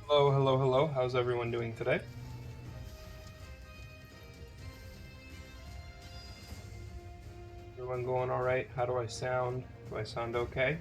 Hello, hello, hello. How's everyone doing today? Everyone going all right? How do I sound? Do I sound okay?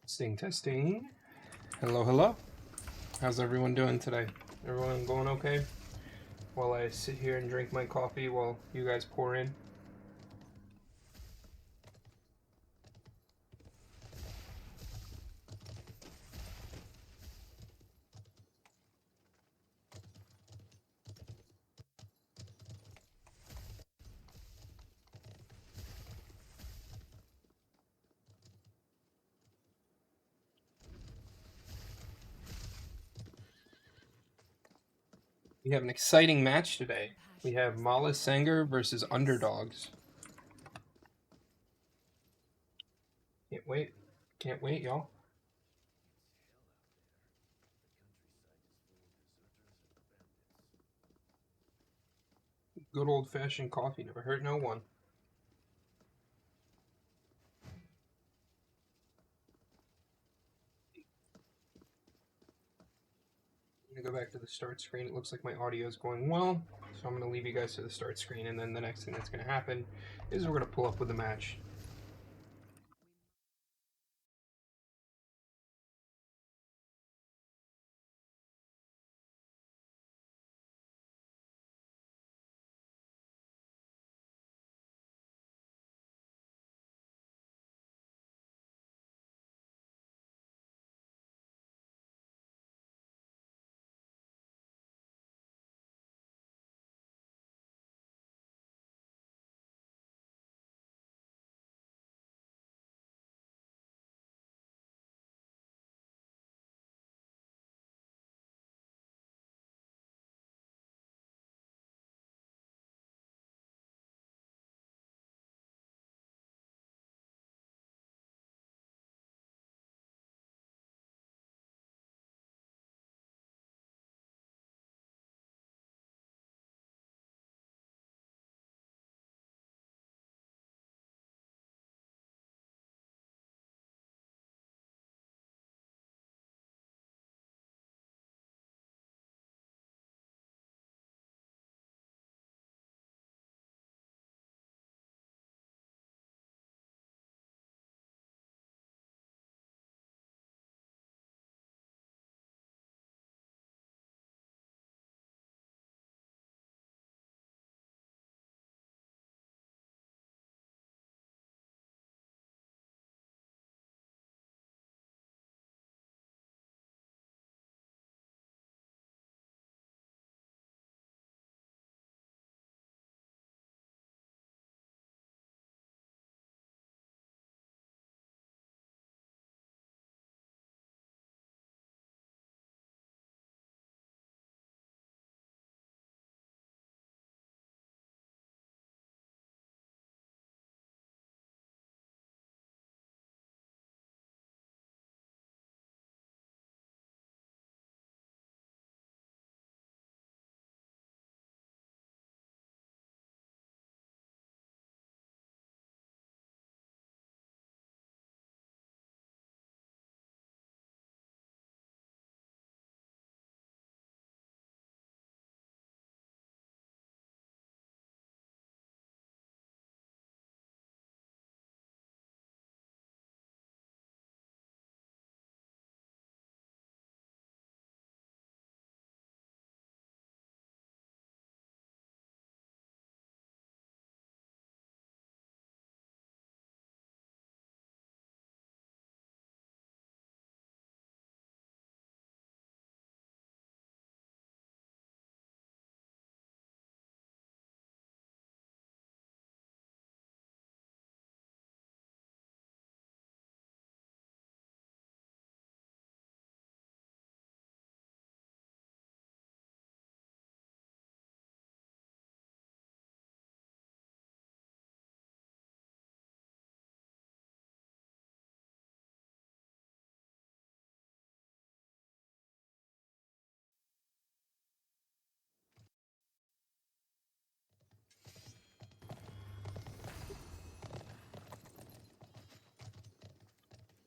Testing, testing. Hello, hello. How's everyone doing today? Everyone going okay? While I sit here and drink my coffee while you guys pour in. We have an exciting match today. We have Sangre versus Underdogs. Can't wait. Can't wait, y'all. Good old fashioned coffee never hurt no one. I'm gonna go back to the start screen. It looks like my audio is going well, so I'm gonna leave you guys to the start screen, and then the next thing that's gonna happen is we're gonna pull up with the match.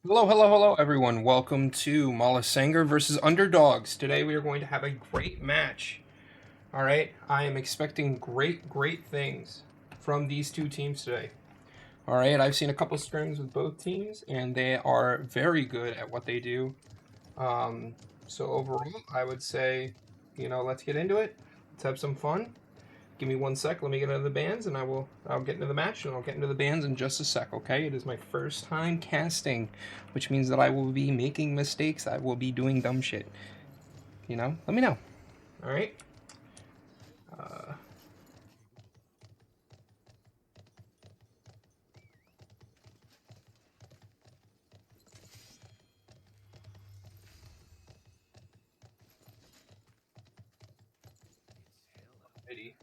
Hello, hello, hello, everyone. Welcome to Sangre versus Underdogs. Today we are going to have a great match. All right, I am expecting great things from these two teams today. All right, I've seen a couple scrims with both teams, and they are very good at what they do. Um, so overall, I would say, let's get into it. Let's have some fun. Give me 1 sec. Let me get into the bands, and I'll get into the match, and I'll get into the bands in just a sec. Okay? It is my first time casting, which means that I will be making mistakes. I will be doing dumb shit. Let me know. All right. Uh, Ready.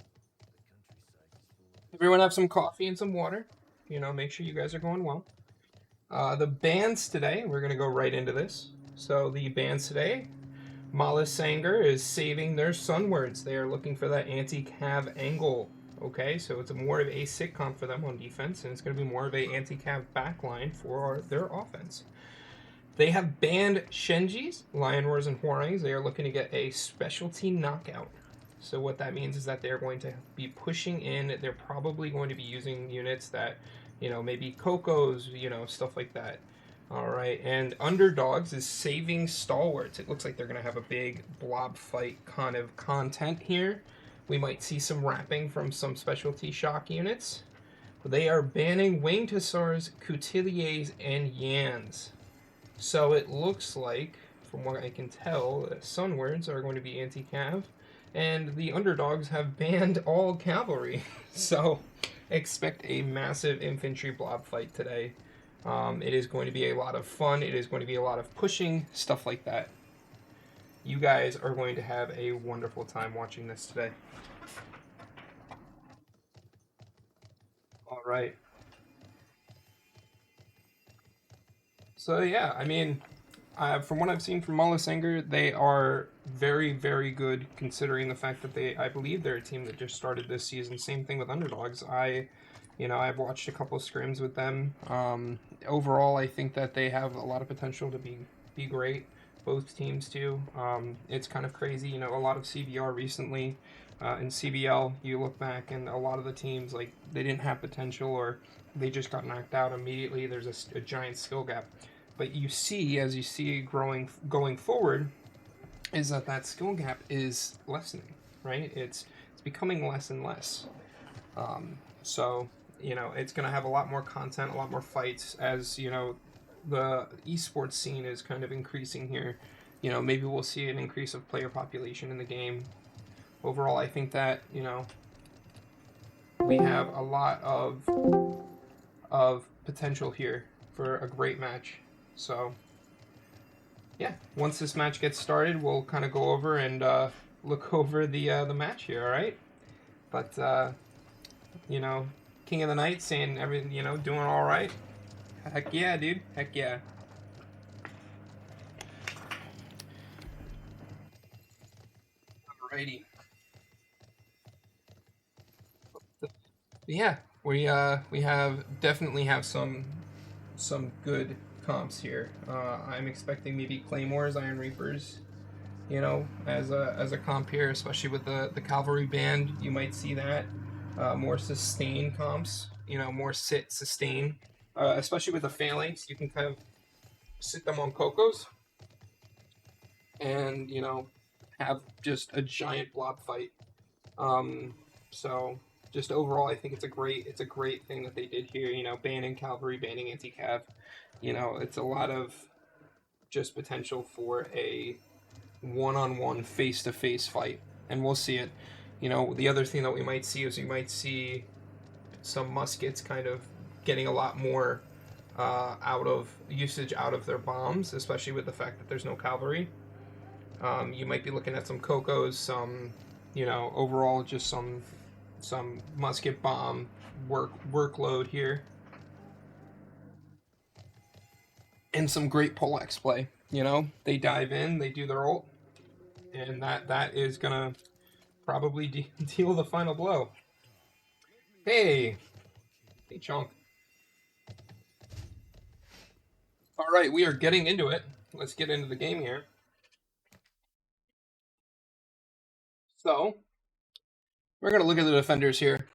Everyone have some coffee and some water. Make sure you guys are going well. The bands today, we're gonna go right into this. So the bands today, Sanger is saving their sunwards. They are looking for that anti-cav angle. Okay, so it's more of a sitcom for them on defense, and it's going to be more of a anti-cav backline for their offense. They have banned Shenjis, Lion Roars, and Hwoarangs. They are looking to get a specialty knockout. So what that means is that they're going to be pushing in. They're probably going to be using units that, maybe Cocos, stuff like that. All right, and Underdogs is saving Stalwarts. It looks like they're going to have a big blob fight kind of content here. We might see some wrapping from some specialty shock units. They are banning Winged Hussars, Couturiers, and Yans. So it looks like, from what I can tell, Sunwards are going to be anti-cav, and the Underdogs have banned all cavalry. So expect a massive infantry blob fight today. It is going to be a lot of fun. It is going to be a lot of pushing, stuff like that. You guys are going to have a wonderful time watching this today. All right. So yeah, I mean, from what I've seen from Sanger, they are very good considering the fact that I believe they're a team that just started this season. Same thing with Underdogs. I've watched a couple of scrims with them. Overall, I think that they have a lot of potential to be great. Both teams do. It's kind of crazy, a lot of CBR recently. In CBL, you look back and a lot of the teams like they didn't have potential or they just got knocked out immediately. There's a giant skill gap. But you see, as you see going forward, is that skill gap is lessening, right? It's becoming less and less. So it's going to have a lot more content, a lot more fights as the esports scene is kind of increasing here. Maybe we'll see an increase of player population in the game. Overall, I think that we have a lot of potential here for a great match. So yeah, once this match gets started, we'll kind of go over and look over the match here. All right, but King of the Night saying everything, doing all right. Heck yeah, dude. Heck yeah. Alrighty. Yeah, we have definitely have some good comps here. I'm expecting maybe Claymores, Iron Reapers, as a comp here, especially with the cavalry band. You might see that more sustain comps. More sit sustain, especially with the phalanx. You can kind of sit them on cocos and have just a giant blob fight. Um, so just overall, I think it's a great thing that they did here. Banning cavalry, banning anti-cav. It's a lot of just potential for a one-on-one, face-to-face fight, and we'll see it. The other thing that we might see is we might see some muskets kind of getting a lot more out of usage out of their bombs, especially with the fact that there's no cavalry. You might be looking at some cocos, some, overall just some musket bomb workload here, and some great poleaxe play. They dive in, they do their ult, and that is gonna probably deal the final blow. Hey, hey, chunk. All right, we are getting into it. Let's get into the game here. So, we're going to look at the defenders here.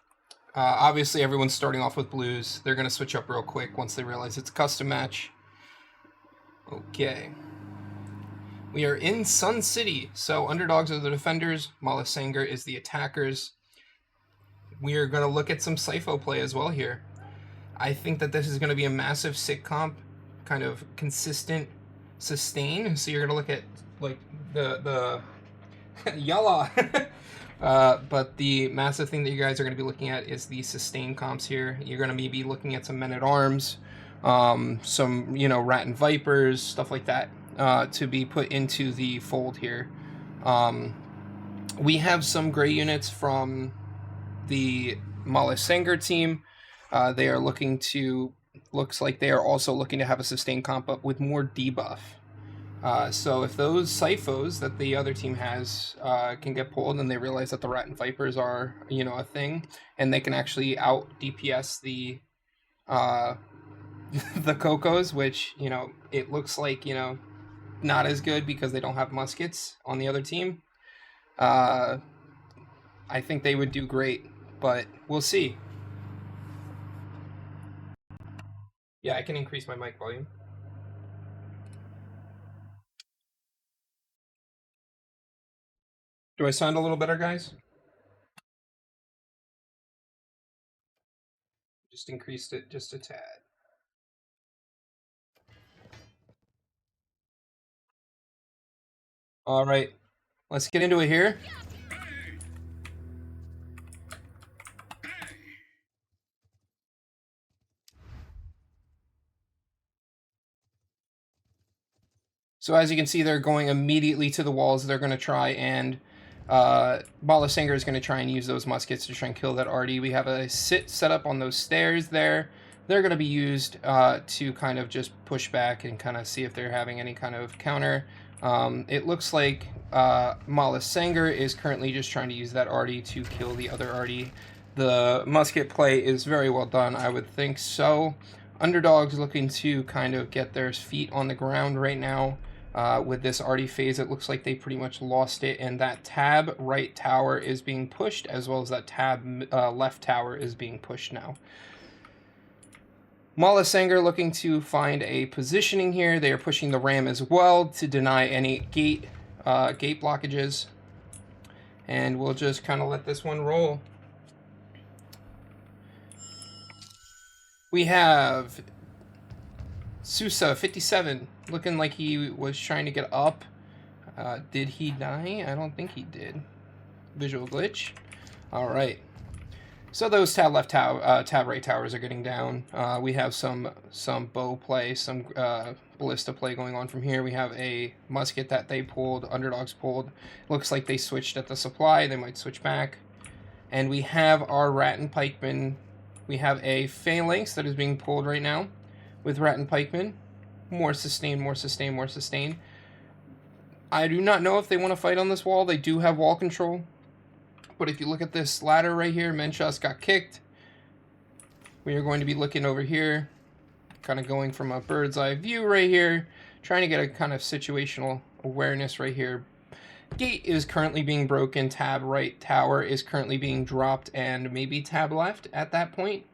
Obviously, everyone's starting off with blues. They're going to switch up real quick once they realize it's a custom match. Okay. We are in Sun City. So, Underdogs are the defenders. Sangre is the attackers. We are going to look at some Sipho play as well here. I think that this is going to be a massive sitcom, kind of consistent sustain. So, you're going to look at like the Yalla. But the massive thing that you guys are going to be looking at is the sustain comps here. You're going to maybe looking at some men-at-arms, some, Rat and Vipers, stuff like that, to be put into the fold here. We have some gray units from the Sangre team. They are looks like they are also looking to have a sustain comp up with more debuff. So if those Siphos that the other team has can get pulled and they realize that the Rat and Vipers are, a thing, and they can actually out DPS the the Cocos, which, it looks like, not as good because they don't have muskets on the other team. I think they would do great, but we'll see. Yeah, I can increase my mic volume. Do I sound a little better, guys? Just increased it just a tad. All right, let's get into it here. So as you can see, they're going immediately to the walls. They're going to try and Balasanger is going to try and use those muskets to try and kill that Artie. We have a sit set up on those stairs there. They're going to be used to kind of just push back and kind of see if they're having any kind of counter. It looks like Sanger is currently just trying to use that Artie to kill the other Artie. The musket play is very well done, I would think so. Underdogs looking to kind of get their feet on the ground right now. With this Artie phase, it looks like they pretty much lost it, and that tab right tower is being pushed, as well as that tab left tower is being pushed now. Sanger looking to find a positioning here. They are pushing the ram as well to deny any gate blockages. And we'll just kind of let this one roll. We have Sousa, 57, looking like he was trying to get up. Did he die? I don't think he did. Visual glitch. All right. So those tab right towers are getting down. We have some bow play, some ballista play going on from here. We have a musket that they pulled, Underdogs pulled. Looks like they switched at the supply. They might switch back. And we have our Rat and Pikeman. We have a Phalanx that is being pulled right now with Rat and Pikeman. More sustain, more sustain, more sustain. I do not know if they want to fight on this wall. They do have wall control. But if you look at this ladder right here, Menchas got kicked. We are going to be looking over here, kind of going from a bird's eye view right here, trying to get a kind of situational awareness right here. Gate is currently being broken. Tab right tower is currently being dropped, and maybe tab left at that point.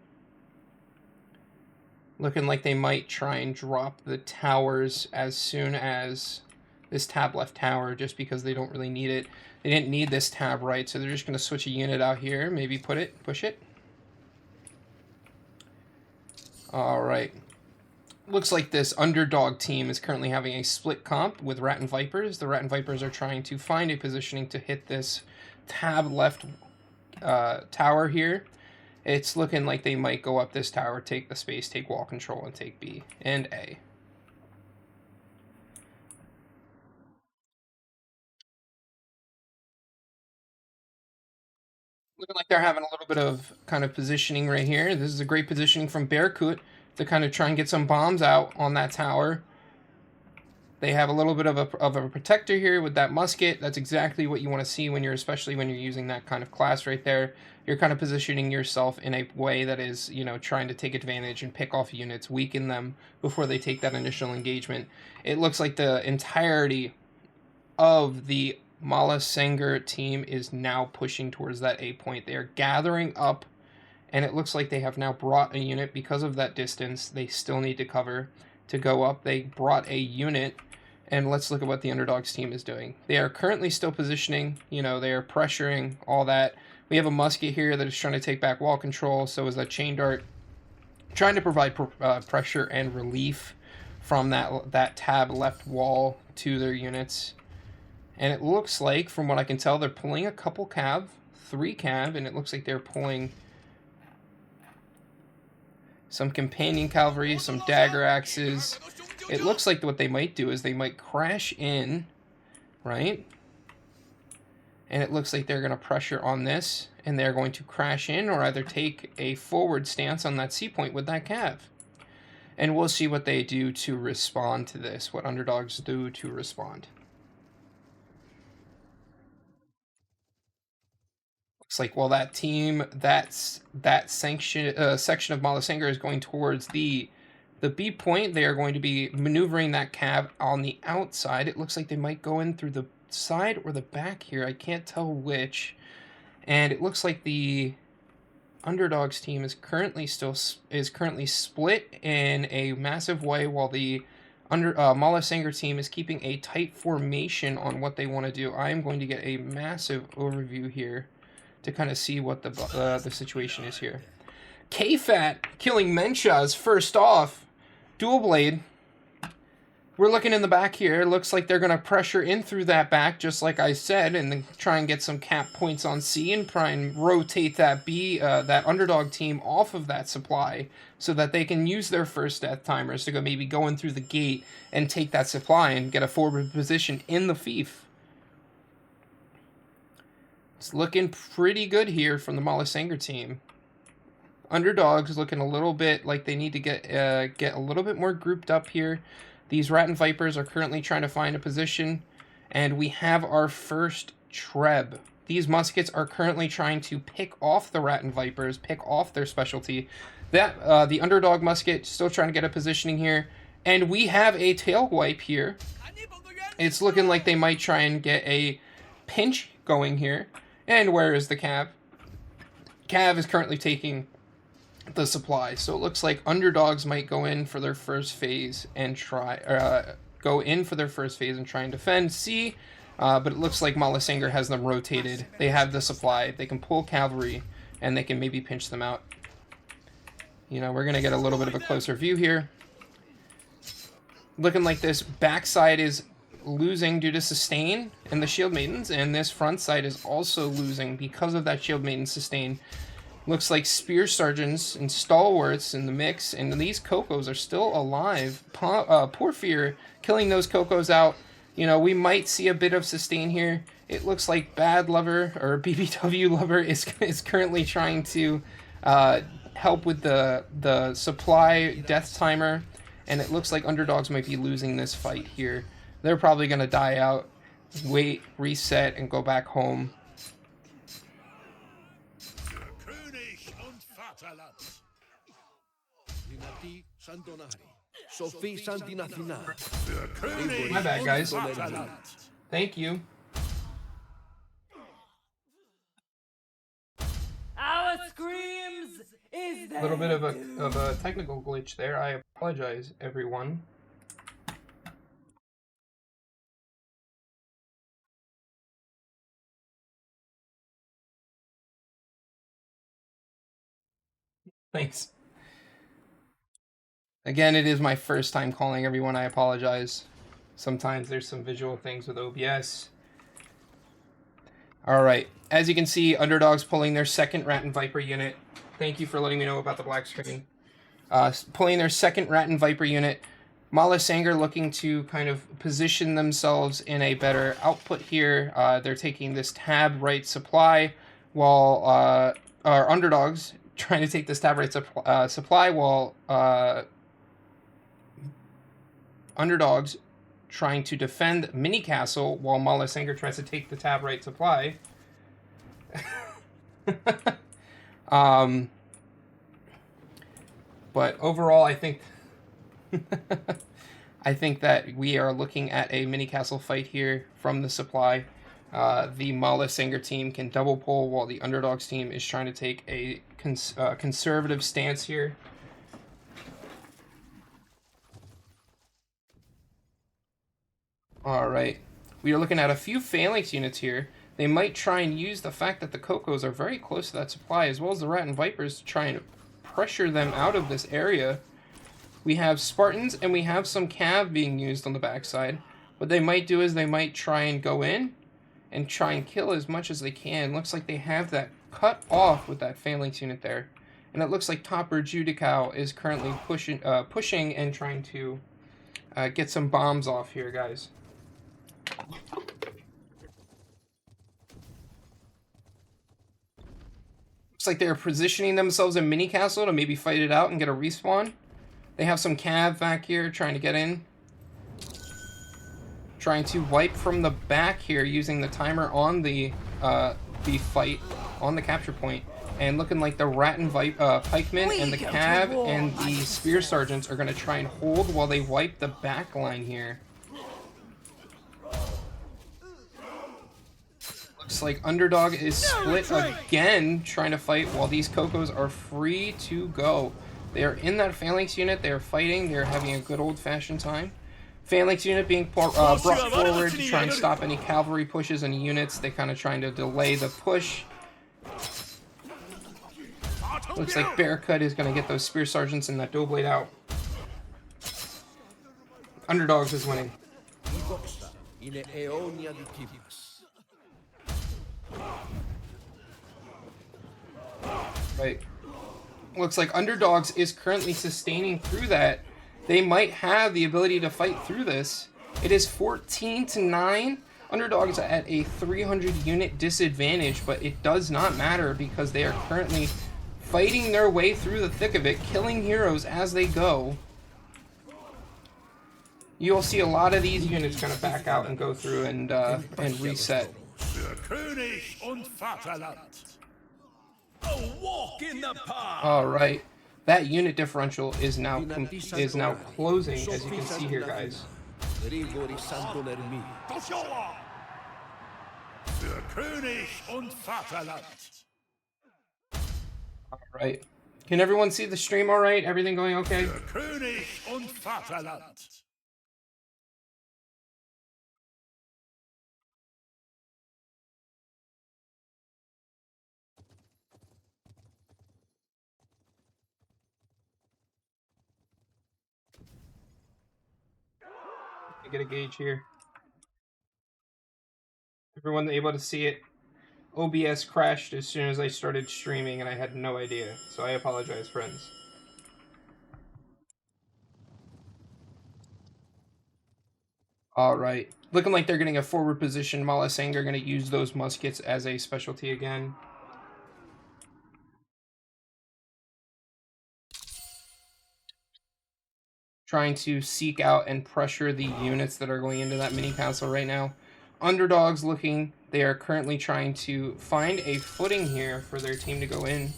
Looking like they might try and drop the towers as soon as this tab left tower, just because they don't really need it. They didn't need this tab right, so they're just going to switch a unit out here, maybe push it. All right. Looks like this Underdog team is currently having a split comp with Rat and Vipers. The Rat and Vipers are trying to find a positioning to hit this tab left tower here. It's looking like they might go up this tower, take the space, take wall control, and take B and A. Looking like they're having a little bit of kind of positioning right here. This is a great positioning from Bearcoot to kind of try and get some bombs out on that tower. They have a little bit of a protector here with that musket. That's exactly what you want to see when you're, especially when you're using that kind of class right there. You're kind of positioning yourself in a way that is, you know, trying to take advantage and pick off units, weaken them before they take that initial engagement. It looks like the entirety of the Mala Sangre team is now pushing towards that A point. They are gathering up, and it looks like they have now brought a unit because of that distance. They still need to cover to go up. They brought a unit, and let's look at what the Underdogs team is doing. They are currently still positioning, you know, they are pressuring, all that. We have a musket here that is trying to take back wall control, so is that chain dart, trying to provide pressure and relief from that tab left wall to their units. And it looks like, from what I can tell, they're pulling a couple cav, 3 cav, and it looks like they're pulling some companion cavalry, some dagger axes. It looks like what they might do is they might crash in, right? And it looks like they're going to pressure on this, and they're going to crash in or either take a forward stance on that C point with that cav. And we'll see what they do to respond to this, what Underdogs do to respond. Looks like, well, that team, that section of Mala Sangre is going towards the B point. They are going to be maneuvering that cav on the outside. It looks like they might go in through the side or the back here. I can't tell which. And it looks like the Underdogs team is currently split in a massive way, while the Mala Sangre team is keeping a tight formation on what they want to do. I am going to get a massive overview here to kind of see what the situation is here. K-Fat killing Menchas first off. Dual blade. We're looking in the back here. It looks like they're going to pressure in through that back, just like I said, and then try and get some cap points on C and try and rotate that that Underdog team off of that supply so that they can use their first death timers to maybe go in through the gate and take that supply and get a forward position in the fief. It's looking pretty good here from the Mala Sangre team. Underdogs looking a little bit like they need to get a little bit more grouped up here. These Rat and Vipers are currently trying to find a position, and we have our first Treb. These muskets are currently trying to pick off the Rat and Vipers, pick off their specialty. That the Underdog musket still trying to get a positioning here, and we have a tail wipe here. It's looking like they might try and get a pinch going here. And where is the Cav? Cav is currently taking the supply, so it looks like Underdogs might go in for their first phase and try and defend C, but it looks like Mala Sangre has them rotated. They have the supply, they can pull cavalry, and they can maybe pinch them out. You know, we're gonna get a little bit of a closer view here. Looking like this backside is losing due to sustain and the Shield Maidens, and this front side is also losing because of that Shield Maiden sustain. Looks like Spear Sergeants and Stalwarts in the mix, and these Cocos are still alive. Porphyr killing those Cocos out. You know, we might see a bit of sustain here. It looks like Bad Lover, or BBW Lover, is currently trying to help with the supply death timer, and it looks like Underdogs might be losing this fight here. They're probably going to die out, wait, reset, and go back home. My bad, guys. Thank you. Our screams is A little bit of a technical glitch there. I apologize, everyone. Thanks. Again, it is my first time calling everyone. I apologize. Sometimes there's some visual things with OBS. Alright, as you can see, Underdogs pulling their second Rat and Viper unit. Thank you for letting me know about the black screen. Pulling their second Rat and Viper unit. Mala Sangre looking to kind of position themselves in a better output here. They're taking this tab right supply, while our Underdogs trying to take this tab right supply, while Underdogs trying to defend Mini Castle while Mala Sangre tries to take the tab right supply. But overall, I think I think that we are looking at a Mini Castle fight here from the supply. The Mala Sangre team can double pull while the Underdogs team is trying to take a conservative stance here. Alright, we are looking at a few Phalanx units here. They might try and use the fact that the Cocos are very close to that supply, as well as the Rat and Vipers, to try and pressure them out of this area. We have Spartans and we have some Cav being used on the backside. What they might do is they might try and go in and try and kill as much as they can. Looks like they have that cut off with that Phalanx unit there. And it looks like Topper Judicow is currently pushing and trying to get some bombs off here, guys. Looks like they're positioning themselves in Mini Castle to maybe fight it out and get a respawn. They have some Cav back here trying to get in. Trying to wipe from the back here using the timer on the fight on the capture point. And looking like the Rat and Pikemen and the Cav and the Spear Sergeants are going to try and hold while they wipe the back line here. Looks like Underdog is split again, trying to fight while these Cocos are free to go. They are in that Phalanx unit, they are fighting, they are having a good old-fashioned time. Phalanx unit being brought forward to try and stop any cavalry pushes, any units. They're kind of trying to delay the push. Looks like Bearcut is going to get those Spear Sergeants and that Doughblade out. Underdogs is winning. Right. Looks like Underdogs is currently sustaining through that. They might have the ability to fight through this. It is 14-9. Underdogs are at a 300 unit disadvantage, but it does not matter because they are currently fighting their way through the thick of it, killing heroes as they go. You'll see a lot of these units kind of back out and go through and reset. All right, that unit differential is now closing, as you can see here, guys. All right, can everyone see the stream? All right, everything going okay? Get a gauge here. Everyone able to see it? OBS crashed as soon as I started streaming and I had no idea, so I apologize, friends. Alright, looking like they're getting a forward position. Mala Sangre are going to use those muskets as a specialty again. Trying to seek out and pressure the units that are going into that mini castle right now. Underdogs looking, they are currently trying to find a footing here for their team to go in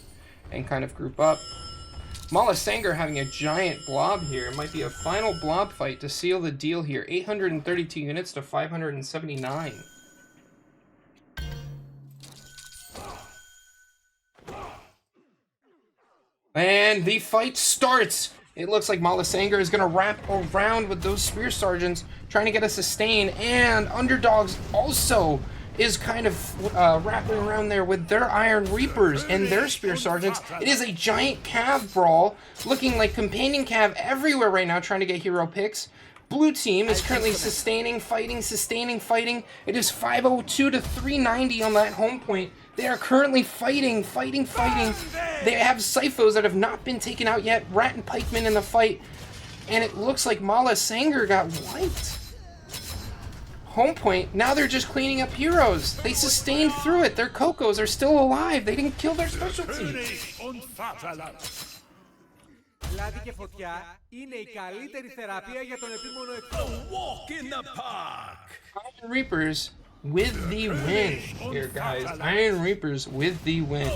and kind of group up. Mala Sangre having a giant blob here. It might be a final blob fight to seal the deal here. 832 units to 579. And the fight starts. It looks like Mala Sangre is going to wrap around with those Spear Sergeants, trying to get a sustain, and Underdogs also is kind of wrapping around there with their Iron Reapers and their Spear Sergeants. It is a giant Cav brawl, looking like companion Cav everywhere right now, trying to get hero picks. Blue team is currently sustaining, fighting, sustaining, fighting. It is 502 to 390 on that home point. They are currently fighting. They have Syphos that have not been taken out yet. Rat and Pikemen in the fight. And it looks like Mala Sangre got wiped. Home point, now they're just cleaning up heroes. They sustained through it. Their Cocos are still alive. They didn't kill their specialty. Λάδι και φωτιά είναι η καλύτερη θεραπεία για τον επίμονο εχθρό. Walk in the park. Iron Reapers with the win here, guys. Iron Reapers with the win.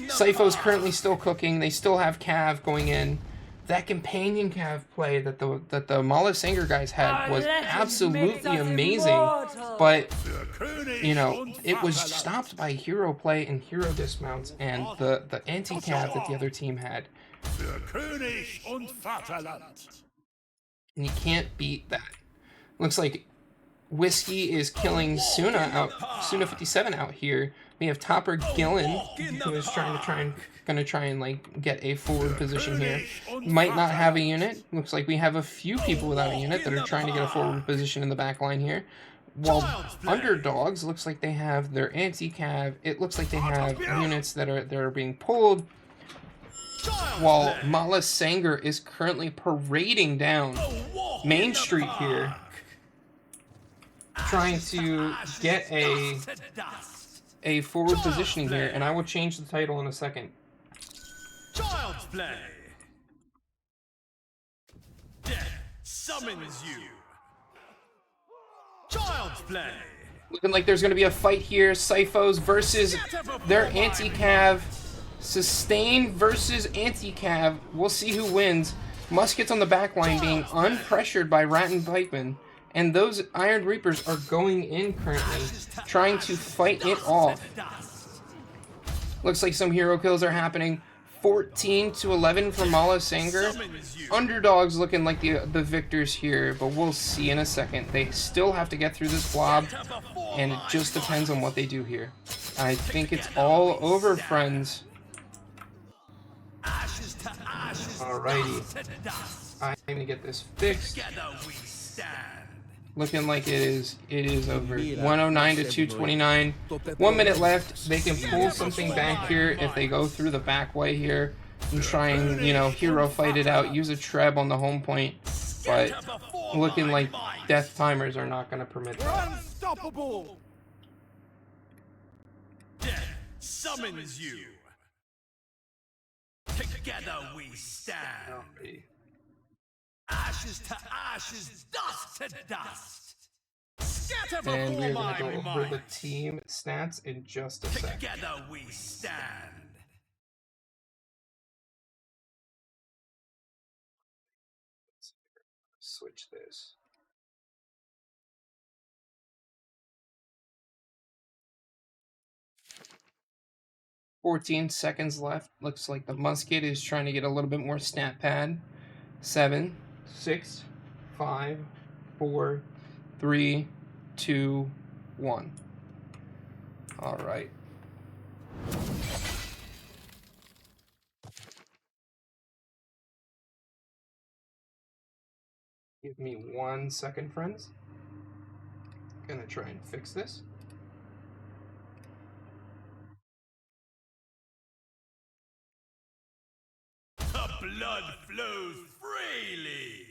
Sypho's currently still cooking. They still have Cav going in. That companion Cav play that the Mala Sanger guys had was absolutely amazing. But, you know, it was stopped by hero play and hero dismounts and the anti-Cav that the other team had. And you can't beat that. Looks like Whiskey is killing Suna 57 out here. We have Topper Gillen, who is gonna try and like get a forward position here. Might not have a unit. Looks like we have a few people without a unit that are trying to get a forward position in the back line here. While Underdogs looks like they have their anti-cav. It looks like they have units that are being pulled. While Mala Sanger is currently parading down Main Street here, trying to get a forward positioning here, and I will change the title in a second. Child's play. Death summons you. Child's play. Looking like there's going to be a fight here. Syphos versus their anti-cav. Sustain versus anti-cav. We'll see who wins. Muskets on the back line being unpressured by Rat and Pikeman. And those Iron Reapers are going in currently, trying to fight it off. Looks like some hero kills are happening. 14-11 for Mala Sanger. Underdogs looking like the victors here, but we'll see in a second. They still have to get through this blob, and it just depends on what they do here. I think it's all over, friends. Alrighty. I'm gonna get this fixed. Looking like it is over. 109 to 229. 1 minute left. They can pull something back here if they go through the back way here and try and, you know, hero fight it out. Use a treb on the home point. But looking like death timers are not going to permit that. Unstoppable! Death summons you. Together we stand. Alrighty. Ashes to ashes, dust to dust. Scatter And before we're my going to go over the might. team stats in just a sec. Together we stand. Switch this. $14 left. Looks like the musket is trying to get a little bit more stat pad. 7, 6, 5, 4, 3, 2, 1. All right. Give me 1 second, friends. Gonna try and fix this. The blood flows freely.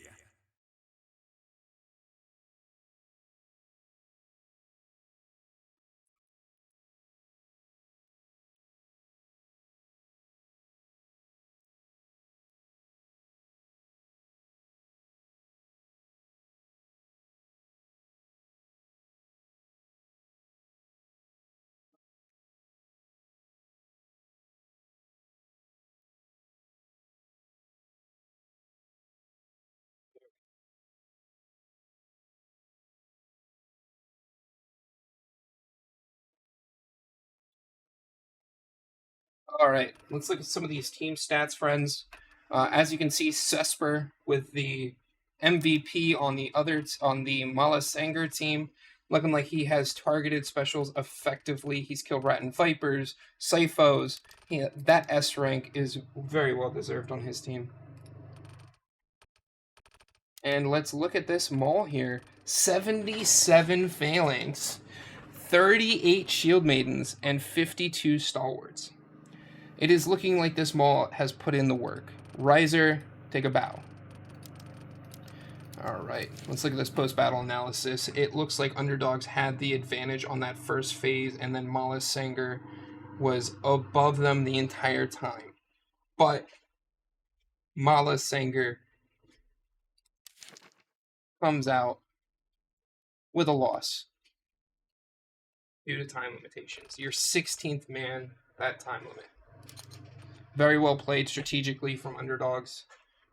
All right, let's look at some of these team stats, friends. As you can see, Cesper with the MVP on the Mala Sanger team, looking like he has targeted specials effectively. He's killed Rat and Vipers, Syphos. That S rank is very well deserved on his team. And let's look at this Maul here. 77 Phalanx, 38 Shield Maidens, and 52 Stalwarts. It is looking like this Maul has put in the work. Riser, take a bow. Alright, let's look at this post-battle analysis. It looks like Underdogs had the advantage on that first phase, and then Mala Sanger was above them the entire time. But Mala Sanger comes out with a loss due to time limitations. Your 16th man, that time limit. Very well played strategically from Underdogs.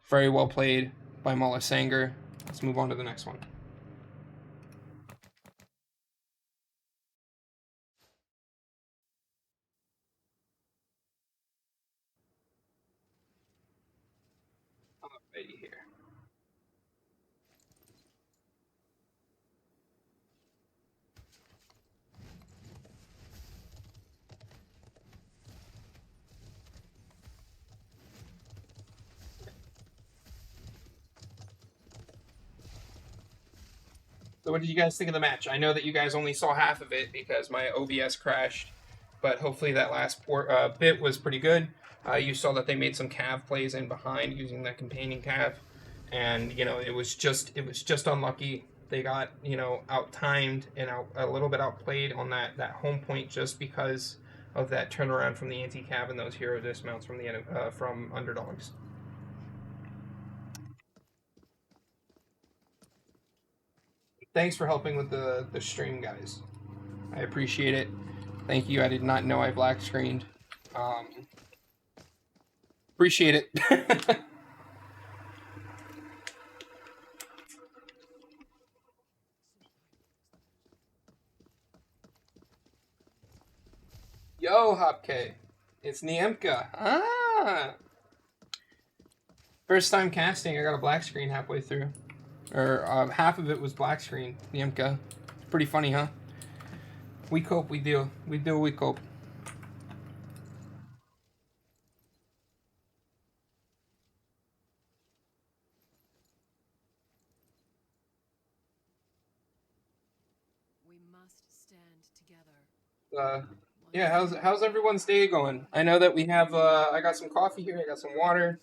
Very well played by Mala Sanger. Let's move on to the next one. Alrighty here. So what did you guys think of the match? I know that you guys only saw half of it because my OBS crashed, but hopefully that last bit was pretty good. You saw that they made some cav plays in behind using that companion cav, and it was just unlucky. They got out timed and a little bit outplayed on that home point just because of that turnaround from the anti cav and those hero dismounts from the from Underdogs. Thanks for helping with the stream, guys. I appreciate it. Thank you. I did not know I black screened. Appreciate it. Yo, Hopke. It's Niemka. Ah. First time casting, I got a black screen halfway through. Or half of it was black screen. Niemka. It's pretty funny, huh? We cope, we deal. We deal, we cope. We must stand together. Yeah, how's everyone's day going? I know that we have I got some coffee here, I got some water.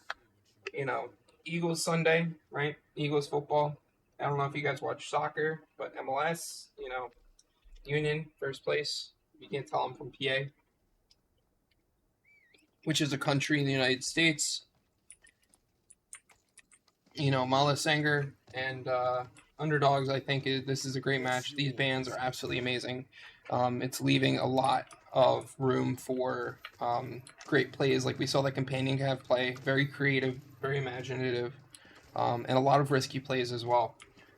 Eagles Sunday, right? Eagles football. I don't know if you guys watch soccer, but MLS, Union, first place. You can't tell I'm from PA, which is a country in the United States. Mala Sanger and Underdogs, I think this is a great match. These bands are absolutely amazing. It's leaving a lot of room for great plays. Like we saw the companion have play, very creative, very imaginative, and a lot of risky plays as well.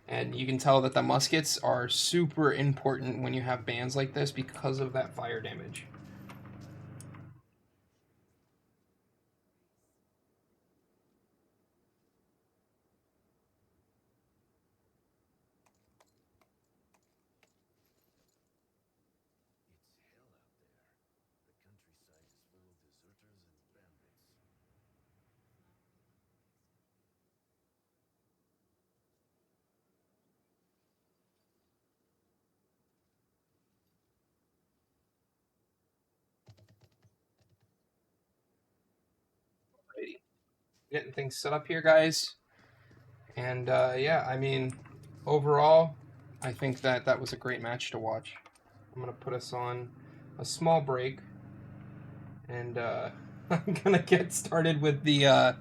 And you can tell that the muskets are super important when you have bands like this because of that fire damage. Getting things set up here, guys. And yeah, I mean, overall, I think that was a great match to watch. I'm gonna put us on a small break, and I'm gonna get started with the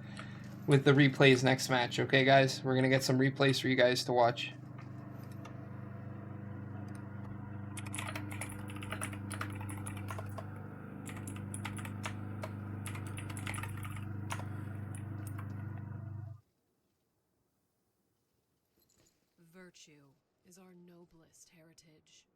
replays next match. Okay, guys, we're gonna get some replays for you guys to watch. Virtue is our noblest heritage.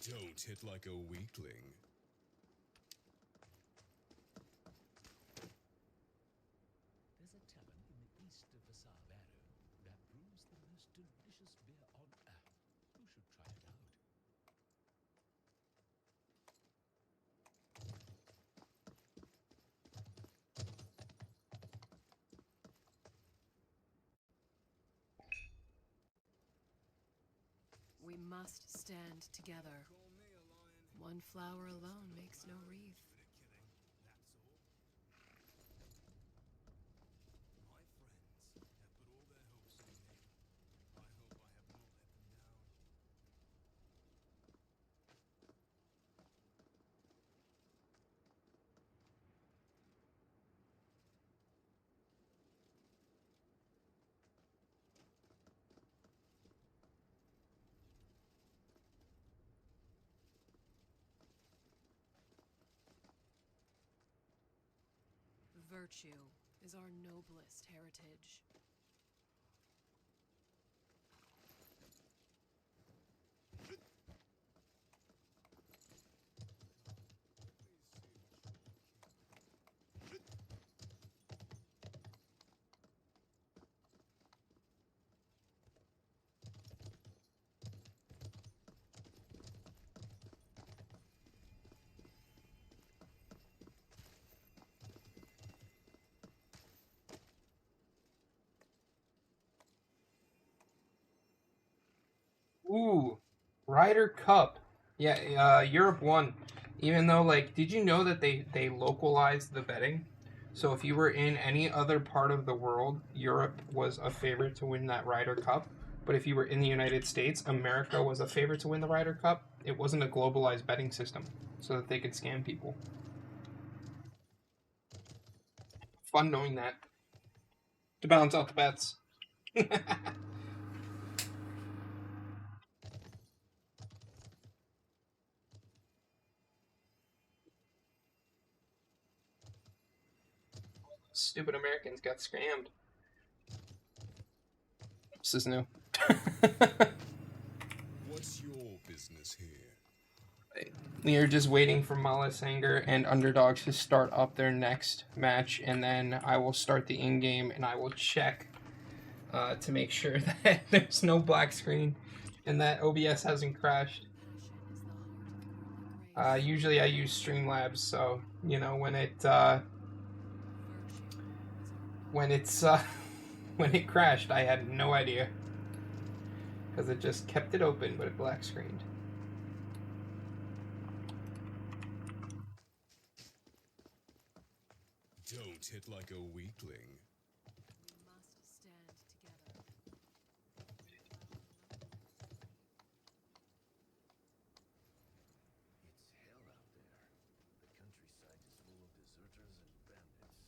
Don't hit like a weakling. There's a tavern in the east of Vasavado that brews the most delicious beer on earth. You should try it out. We must stand together. One flower alone makes no wreath. Virtue is our noblest heritage. Ooh, Ryder Cup. Yeah, Europe won. Even though, like, did you know that they localized the betting? So if you were in any other part of the world, Europe was a favorite to win that Ryder Cup. But if you were in the United States, America was a favorite to win the Ryder Cup. It wasn't a globalized betting system, so that they could scam people. Fun knowing that. To balance out the bets. Stupid Americans got scammed. This is new. What's your business here? We are just waiting for Sangre and Underdogs to start up their next match, and then I will start the in-game and I will check to make sure that there's no black screen and that OBS hasn't crashed. Usually I use Streamlabs, so you know when it when it crashed, I had no idea because it just kept it open, but it black screened. Don't hit like a weakling. We must stand together. It's hell out there. The countryside is full of deserters and bandits.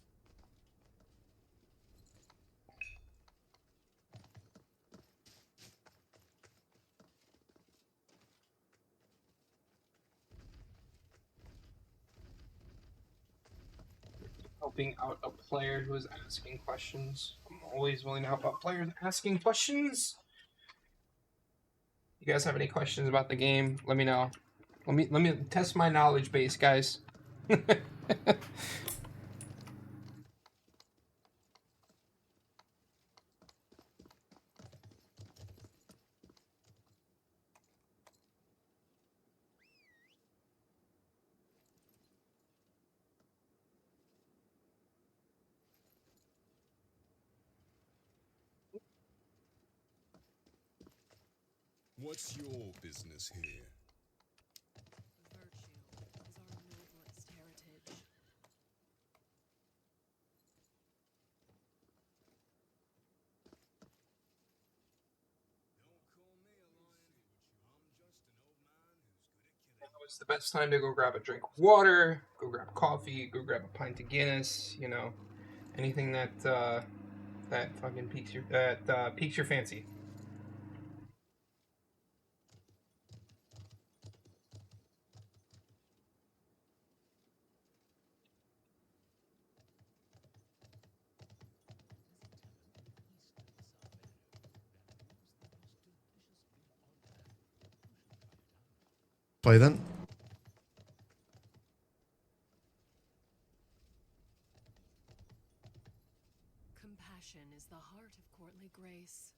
Helping out a player who is asking questions. I'm always willing to help out players asking questions. You guys have any questions about the game? Let me know. Let me test my knowledge base, guys. What's your business here? Virtue is our noblest heritage. Now is the best time to go grab a drink of water, go grab coffee, go grab a pint of Guinness. You know, anything that that fucking piques your fancy. There's a tavern in the east of Vasavado that brews the most delicious beer on earth. You should try it out. Bye then. Compassion is the heart of courtly grace.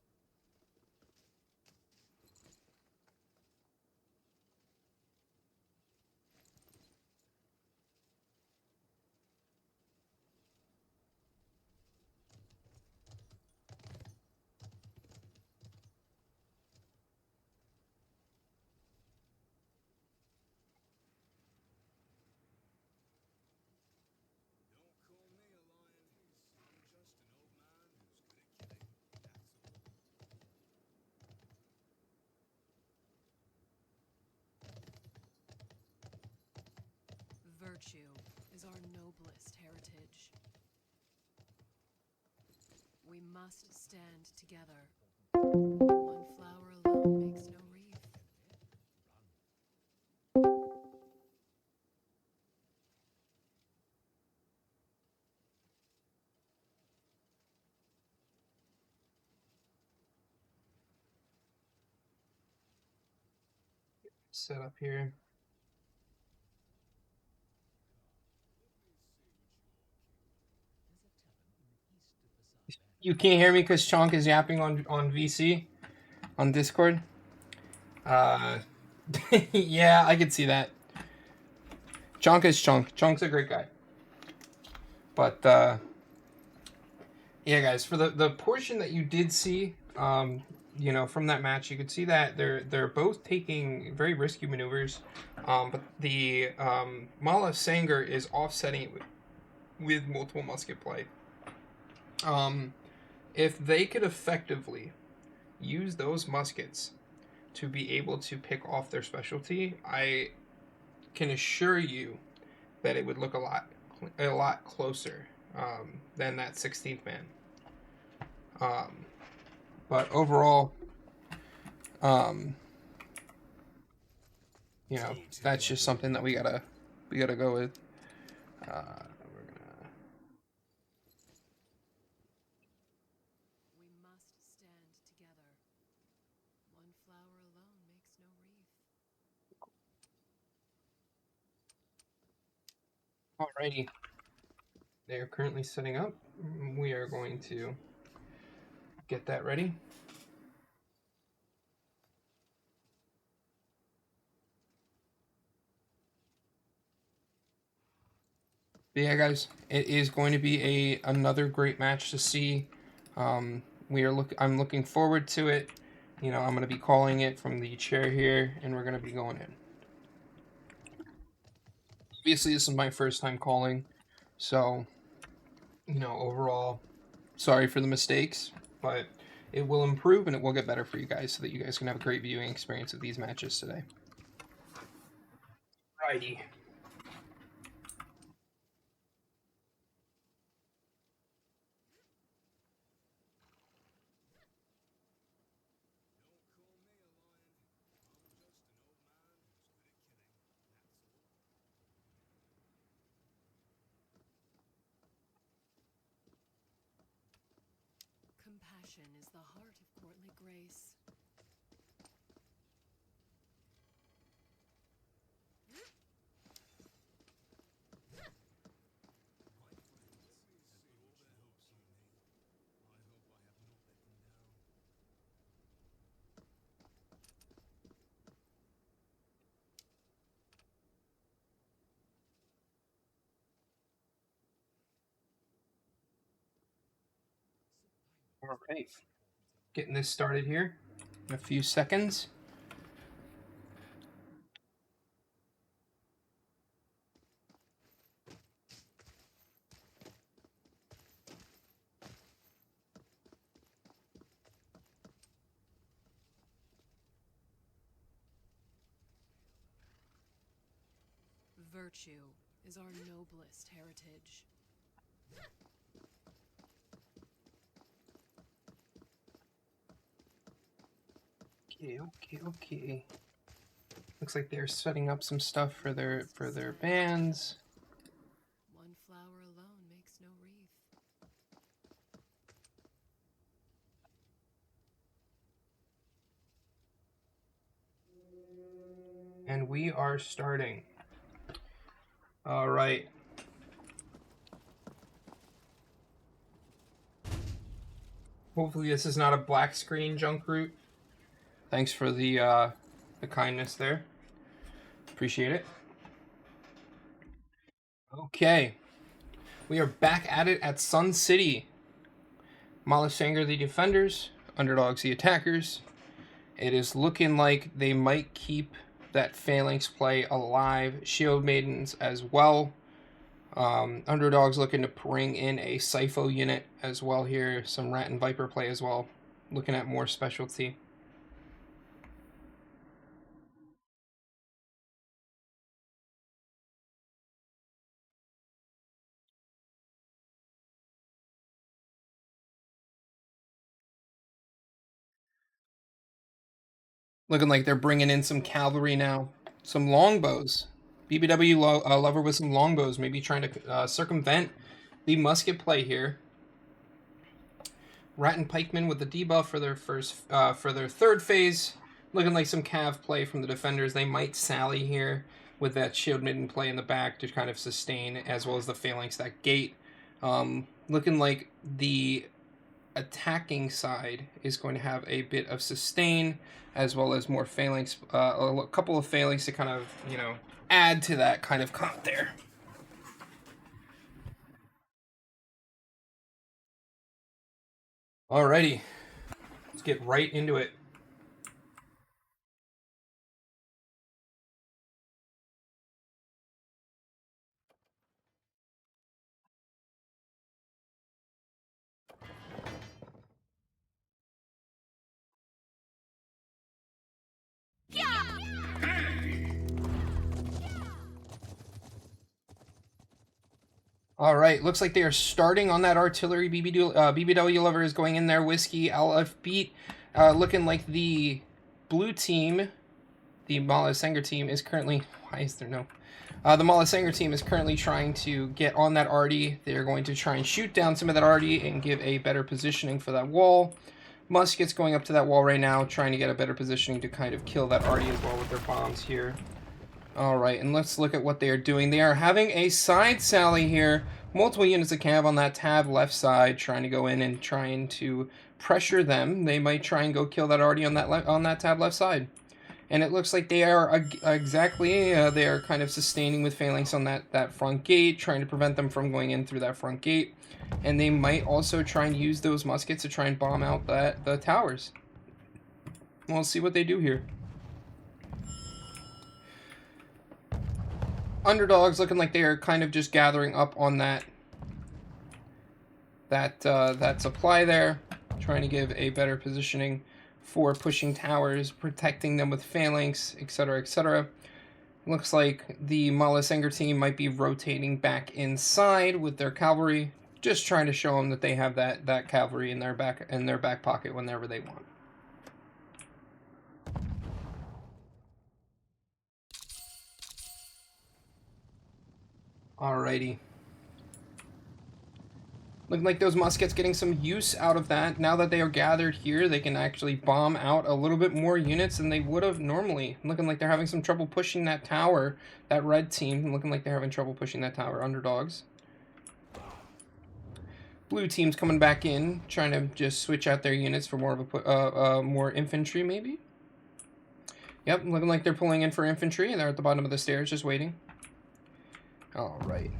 Virtue is our noblest heritage. We must stand together. One flower alone makes no wreath. Set up here. You can't hear me because Chonk is yapping on VC on Discord. Yeah, I could see that. Chonk is Chonk. Chonk's a great guy. But yeah, guys, for the portion that you did see, you know, from that match, you could see that they're both taking very risky maneuvers. But the Mala Sangre is offsetting it with multiple musket play. If they could effectively use those muskets to be able to pick off their specialty, I can assure you that it would look a lot closer than that 16th man. But overall, you know, that's just something that we gotta go with. We're gonna. We must stand together. One flower alone makes no wreath. Alrighty. They are currently setting up. We are going to get that ready. But yeah, guys, it is going to be another great match to see. I'm looking forward to it. You know, I'm going to be calling it from the chair here, and we're going to be going in. Obviously, this is my first time calling, so you know, overall, sorry for the mistakes, but it will improve and it will get better for you guys, so that you guys can have a great viewing experience of these matches today. Righty. Compassion is the heart of courtly grace. All right. Getting this started here in a few seconds. Virtue is our noblest heritage. Okay. Looks like they're setting up some stuff for their bands. One flower alone makes no wreath. And we are starting. All right. Hopefully this is not a black screen, Junk Root. Thanks for the kindness there. Appreciate it. Okay. We are back at it at Sun City. Mala Sangre the defenders, Underdogs the attackers. It is looking like they might keep that Phalanx play alive. Shield Maidens as well. Underdogs looking to bring in a Sipho unit as well here. Some Rat and Viper play as well. Looking at more specialty. Looking like they're bringing in some cavalry now. Some longbows. BBW lover with some longbows. Maybe trying to circumvent the musket play here. Rat and Pikemen with the debuff for their for their third phase. Looking like some cav play from the defenders. They might sally here with that Shield Maiden play in the back to kind of sustain, as well as the Phalanx that gate. Looking like the attacking side is going to have a bit of sustain, as well as more Phalanx, a couple of Phalanx to kind of, add to that kind of comp there. Alrighty, let's get right into it. All right, looks like they are starting on that artillery. BBW lover is going in there. Whiskey, LF beat. Looking like the blue team, the Mala Sangre team, is currently... Why is there no... the Mala Sangre team is currently trying to get on that arty. They are going to try and shoot down some of that arty and give a better positioning for that wall. Muskets going up to that wall right now, trying to get a better positioning to kind of kill that arty as well with their bombs here. Alright, and let's look at what they are doing. They are having a side sally here. Multiple units of cav on that tab left side, trying to go in and trying to pressure them. They might try and go kill that arty on that tab left side. And it looks like they are they are kind of sustaining with Phalanx on that front gate, trying to prevent them from going in through that front gate. And they might also try and use those muskets to try and bomb out the towers. We'll see what they do here. Underdogs looking like they are kind of just gathering up on that supply there, trying to give a better positioning for pushing towers, protecting them with Phalanx, etc., etc. Looks like the Mala Sangre team might be rotating back inside with their cavalry, just trying to show them that they have that cavalry in their back pocket whenever they want. Alrighty. Looking like those muskets getting some use out of that. Now that they are gathered here, they can actually bomb out a little bit more units than they would have normally. Looking like they're having some trouble pushing that tower. That red team looking like they're having trouble pushing that tower. Underdogs. Blue team's coming back in, trying to just switch out their units for more of a more infantry, maybe. Yep, looking like they're pulling in for infantry, and they're at the bottom of the stairs, just waiting. Alright.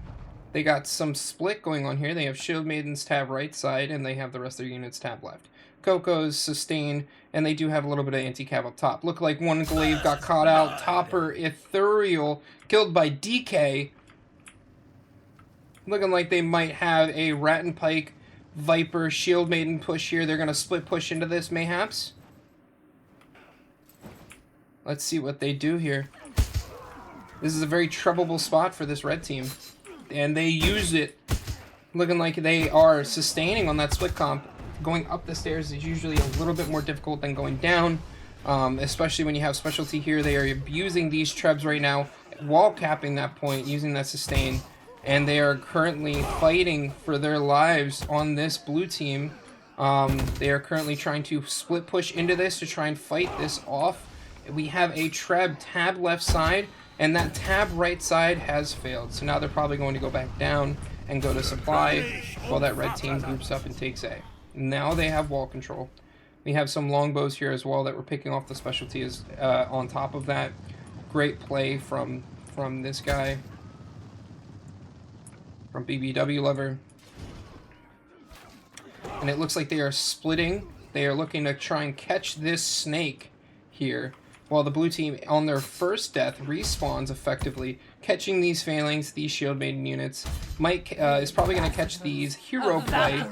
They got some split going on here. They have Shield Maidens tab right side, and they have the rest of their units tab left. Coco's sustain, and they do have a little bit of anti-cav up top. Look like one glaive got caught out. Topper, Ethereal, killed by DK. Looking like they might have a Rat and Pike, Viper, Shield Maiden push here. They're going to split push into this, mayhaps. Let's see what they do here. This is a very troublable spot for this red team. And they use it. Looking like they are sustaining on that split comp. Going up the stairs is usually a little bit more difficult than going down. Especially when you have specialty here. They are abusing these trebs right now. Wall capping that point, using that sustain. And they are currently fighting for their lives on this blue team. They are currently trying to split push into this to try and fight this off. We have a treb tab left side, And that tab right side has failed. So now they're probably going to go back down and go to supply while that red team groups up and takes A. Now they have wall control. We have some longbows here as well that we're picking off the specialties on top of that. Great play from this guy. From BBW Lover. And it looks like they are splitting. They are looking to try and catch this snake here, while the blue team, on their first death, respawns effectively, catching these Phalanx, these Shield Maiden units. Mike is probably going to catch these hero play,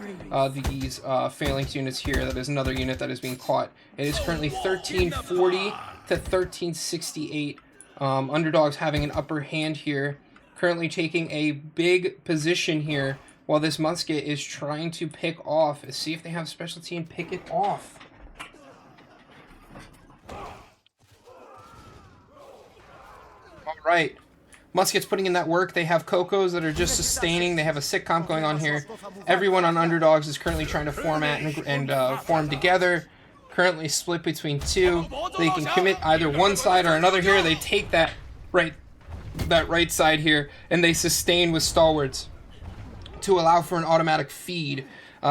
these Phalanx units here. That is another unit that is being caught. It is currently 1340 to 1368. Underdogs having an upper hand here, currently taking a big position here, while this musket is trying to pick off. See if they have specialty and pick it off. Alright. Musket's putting in that work. They have Cocos that are just sustaining. They have a sick comp going on here. Everyone on Underdogs is currently trying to format and form together. Currently split between two. They can commit either one side or another here. They take that right side here, and they sustain with stalwarts to allow for an automatic feed.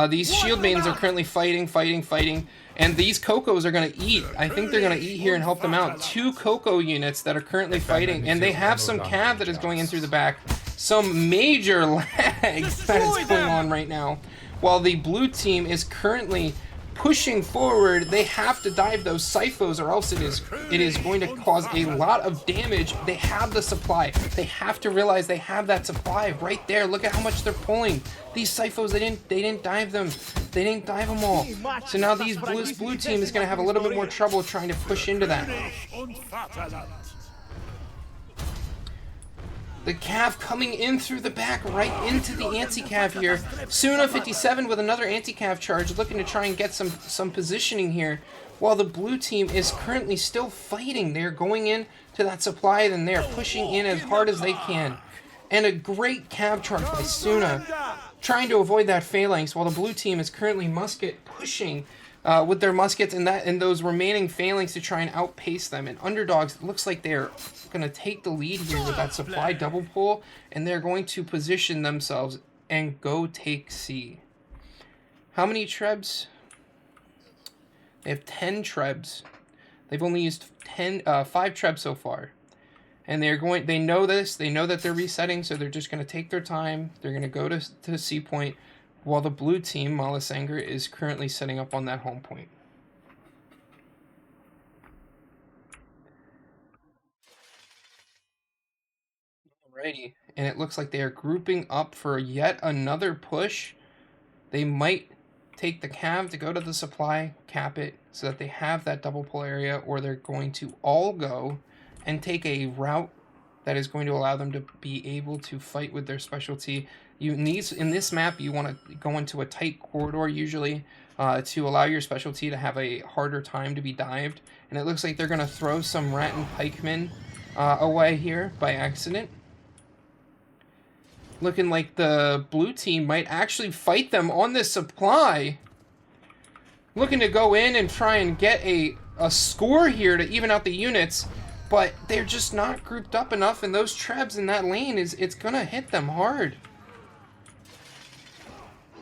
These Shield Maidens are currently fighting, and these Cocos are going to eat. I think they're going to eat here and help them out. 2 Coco units that are currently fighting, and they have some cav that is going in through the back. Some major lag that is going on right now. While the blue team is currently pushing forward, they have to dive those Siphos or else it is going to cause a lot of damage. They have the supply. They have to realize they have that supply right there. Look at how much they're pulling. These Siphos, they didn't dive them. They didn't dive them all. So now these blue team is going to have a little bit more trouble trying to push into that. The cav coming in through the back, right into the anti-cav here. Suna 57 with another anti-cav charge, looking to try and get some positioning here, while the blue team is currently still fighting. They're going in to that supply, and they're pushing in as hard as they can. And a great cav charge by Suna, trying to avoid that phalanx, while the blue team is currently musket pushing with their muskets and those remaining phalanx to try and outpace them. And Underdogs, it looks like they're going to take the lead here with that supply double pull, and they're going to position themselves and go take C. How many trebs? They have 10 trebs. They've only used 5 trebs so far. And they know this, they know that they're resetting, so they're just going to take their time. They're going to go to C point, while the blue team, Sangre, is currently setting up on that home point. Alrighty, and it looks like they are grouping up for yet another push. They might take the cav to go to the supply, cap it, so that they have that double pull area, or they're going to all go and take a route that is going to allow them to be able to fight with their specialty. In this map, you want to go into a tight corridor usually to allow your specialty to have a harder time to be dived. And it looks like they're going to throw some rat and pikemen away here by accident. Looking like the blue team might actually fight them on this supply. Looking to go in and try and get a score here to even out the units. But they're just not grouped up enough, and those trebs in that lane, it's going to hit them hard.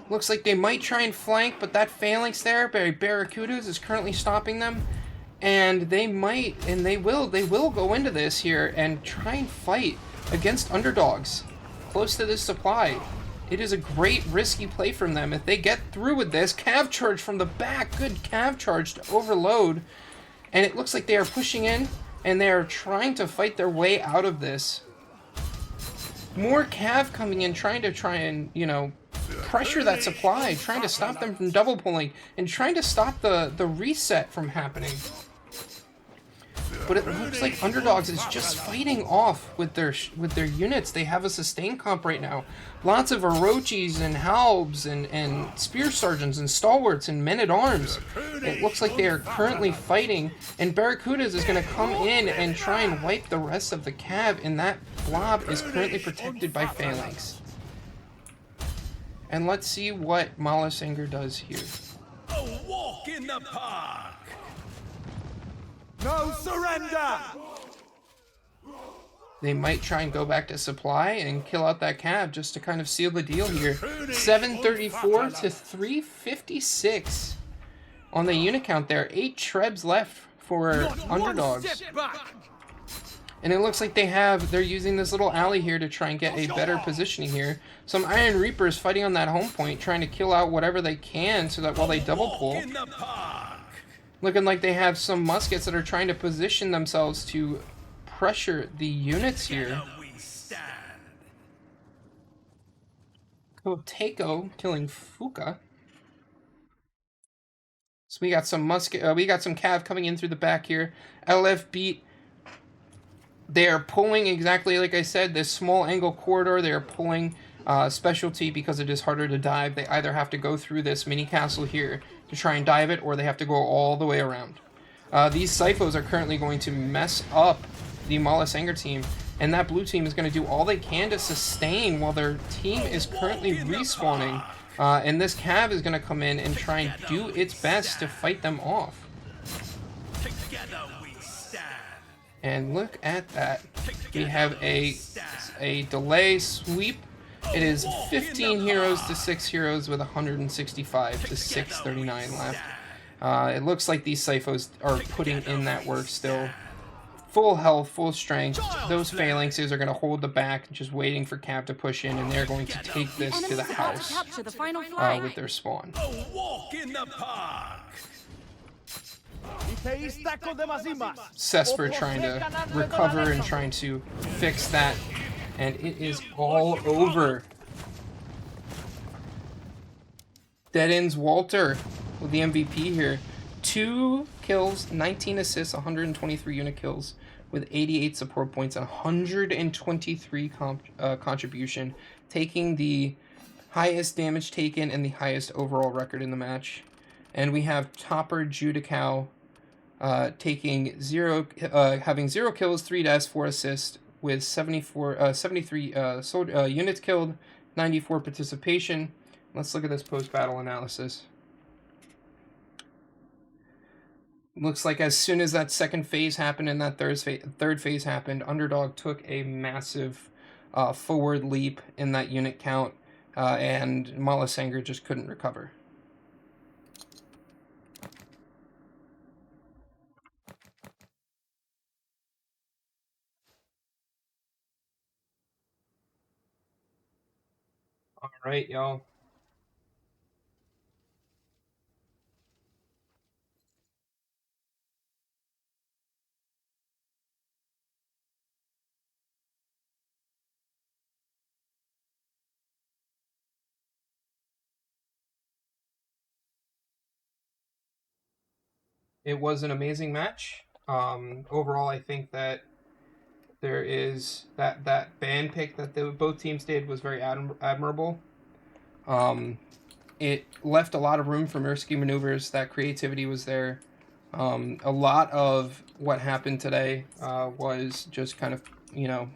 Looks like they might try and flank, but that phalanx there by Barracudas is currently stopping them. And they might, and they will go into this here and try and fight against Underdogs close to this supply. It is a great risky play from them. If they get through with this, cav charge from the back, good cav charge to overload. And it looks like they are pushing in, and they are trying to fight their way out of this. More cav coming in, trying and, you know, pressure that supply, trying to stop them from double pulling, and trying to stop the reset from happening. But it looks like Underdogs is just fighting off with their units. They have a sustain comp right now. Lots of Orochis and Halbs and Spear Sergeants and Stalwarts and Men-at-Arms. It looks like they are currently fighting, and Barracudas is going to come in and try and wipe the rest of the cav, and that blob is currently protected by Phalanx. And let's see what Sangre does here. A walk in the park. No surrender! they might try and go back to supply and kill out that cav just to kind of seal the deal here. 734 to 356 on the unit count there. 8 trebs left for Underdogs. And it looks like they're using this little alley here to try and get a better positioning here. Some Iron Reapers fighting on that home point, trying to kill out whatever they can so that while they double pull. Looking like they have some muskets that are trying to position themselves to pressure the units here. Koteko killing Fuka. So we got some we got some cav coming in through the back here. LF beat. They are pulling exactly like I said, this small angle corridor. They are pulling specialty because it is harder to dive. They either have to go through this mini castle here to try and dive it, or they have to go all the way around. These Syphos are currently going to mess up the Mala Sangre team, and that blue team is going to do all they can to sustain while their team is currently respawning. And this cav is going to come in and try and do its best to fight them off. And look at that. We have a delay sweep. It is 15 heroes to 6 heroes with 165 to 639 left. It looks like these Syphos are putting in that work still. Full health, full strength. Those phalanxes are going to hold the back, just waiting for Cav to push in, and they're going to take this to the house with their spawn. A walk in the park. Cesper trying to recover and trying to fix that, and it is all over. Dead ends Walter with the MVP here. 2 kills, 19 assists, 123 unit kills with 88 support points and 123 contribution, taking the highest damage taken and the highest overall record in the match. And we have Topper Judicow having 0 kills, 3 deaths, 4 assists with 73 units killed, 94 participation. Let's look at this post-battle analysis. Looks like as soon as that second phase happened and that third phase happened, Underdog took a massive forward leap in that unit count, and Mala Sangre just couldn't recover. All right, y'all. It was an amazing match. Overall, I think that there is that band pick that both teams did was very admirable. It left a lot of room for Mirsky maneuvers. That creativity was there. A lot of what happened today was just kind of,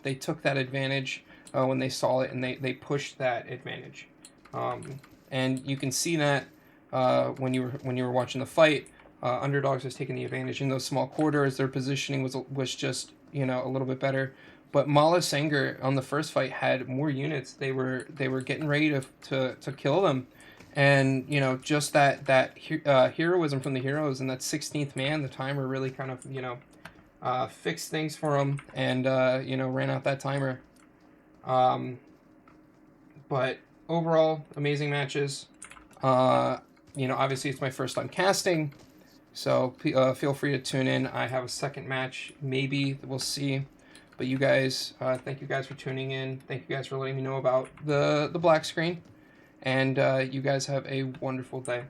they took that advantage when they saw it, and they pushed that advantage. And you can see that when you were watching the fight. Underdogs was taking the advantage in those small corridors. Their positioning was just a little bit better. But Mala Sangre on the first fight had more units. They were getting ready to kill them, and just that heroism from the heroes and that 16th man, the timer really kind of fixed things for them and ran out that timer. But overall, amazing matches. Obviously it's my first time casting. So feel free to tune in. I have a second match, maybe. We'll see. But you guys, thank you guys for tuning in. Thank you guys for letting me know about the black screen. And you guys have a wonderful day.